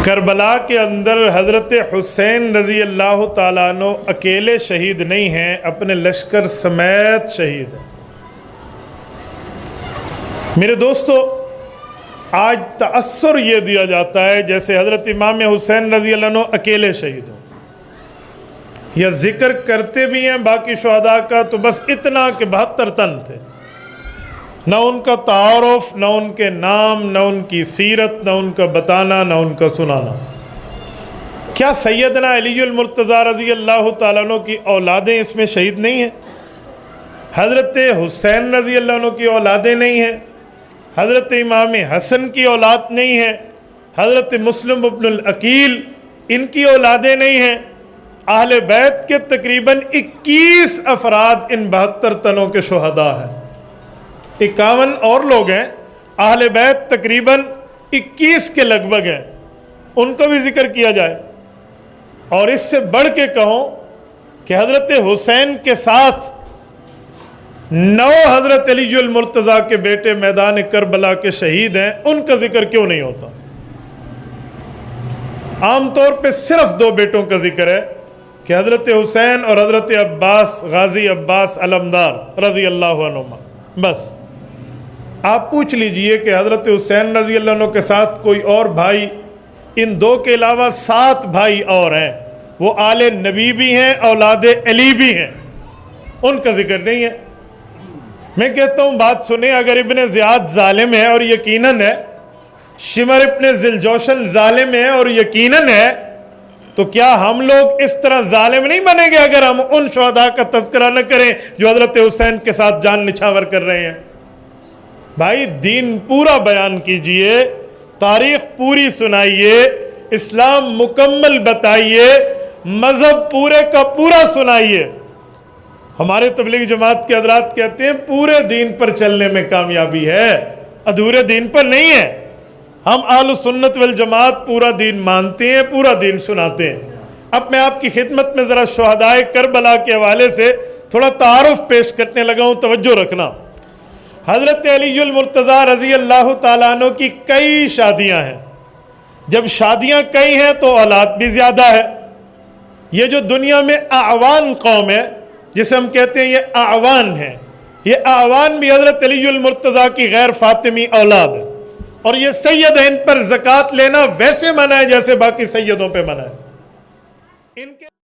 کربلا کے اندر حضرت حسین رضی اللہ تعالیٰ عنہ اکیلے شہید نہیں ہیں، اپنے لشکر سمیت شہید ہیں۔ میرے دوستو، آج تأثر یہ دیا جاتا ہے جیسے حضرت امام حسین رضی اللہ عنہ اکیلے شہید ہوں، یا ذکر کرتے بھی ہیں باقی شہداء کا تو بس اتنا کہ 72 تن تھے، نہ ان کا تعارف، نہ ان کے نام، نہ ان کی سیرت، نہ ان کا بتانا، نہ ان کا سنانا۔ کیا سیدنا علی المرتضیٰ رضی اللہ تعالیٰ عنہ کی اولادیں اس میں شہید نہیں ہیں؟ حضرت حسین رضی اللہ عنہ کی اولادیں نہیں ہیں؟ حضرت امام حسن کی اولاد نہیں ہے؟ حضرت مسلم ابن العقیل ان کی اولادیں نہیں ہیں؟ اہل بیت کے تقریباً 21 افراد ان 72 تنوں کے شہداء ہیں۔ 51 اور لوگ ہیں، اہل بیت تقریباً 21 کے لگ بھگ ہیں، ان کو بھی ذکر کیا جائے۔ اور اس سے بڑھ کے کہوں کہ حضرت حسین کے ساتھ 9 حضرت علی المرتضیٰ کے بیٹے میدان کربلا کے شہید ہیں، ان کا ذکر کیوں نہیں ہوتا؟ عام طور پہ صرف 2 بیٹوں کا ذکر ہے کہ حضرت حسین اور حضرت عباس، غازی عباس علمدار رضی اللہ عنہما، بس۔ آپ پوچھ لیجئے کہ حضرت حسین رضی اللہ عنہ کے ساتھ کوئی اور بھائی، ان 2 کے علاوہ 7 بھائی اور ہیں، وہ آل نبی بھی ہیں، اولاد علی بھی ہیں، ان کا ذکر نہیں ہے۔ میں کہتا ہوں بات سنیں، اگر ابن زیاد ظالم ہے اور یقیناً ہے، شمر ابن ذوالجوشن ظالم ہے اور یقیناً ہے، تو کیا ہم لوگ اس طرح ظالم نہیں بنیں گے اگر ہم ان شہداء کا تذکرہ نہ کریں جو حضرت حسین کے ساتھ جان نچھاور کر رہے ہیں؟ بھائی دین پورا بیان کیجئے، تاریخ پوری سنائیے، اسلام مکمل بتائیے، مذہب پورے کا پورا سنائیے۔ ہمارے تبلیغ جماعت کے حضرات کہتے ہیں پورے دین پر چلنے میں کامیابی ہے، ادھورے دین پر نہیں ہے۔ ہم اہل سنت والجماعت پورا دین مانتے ہیں، پورا دین سناتے ہیں۔ اب میں آپ کی خدمت میں ذرا شہداء کربلا کے حوالے سے تھوڑا تعارف پیش کرنے لگا ہوں، توجہ رکھنا۔ حضرت علی المرتضیٰ رضی اللہ تعالیٰ عنہ کی کئی شادیاں ہیں۔ جب شادیاں کئی ہیں تو اولاد بھی زیادہ ہے۔ یہ جو دنیا میں اعوان قوم ہے، جسے ہم کہتے ہیں یہ اعوان ہے، یہ اعوان بھی حضرت علی المرتضیٰ کی غیر فاطمی اولاد ہے، اور یہ سید ہیں، ان پر زکوٰۃ لینا ویسے منع ہے جیسے باقی سیدوں پہ منع ہے۔ ان کے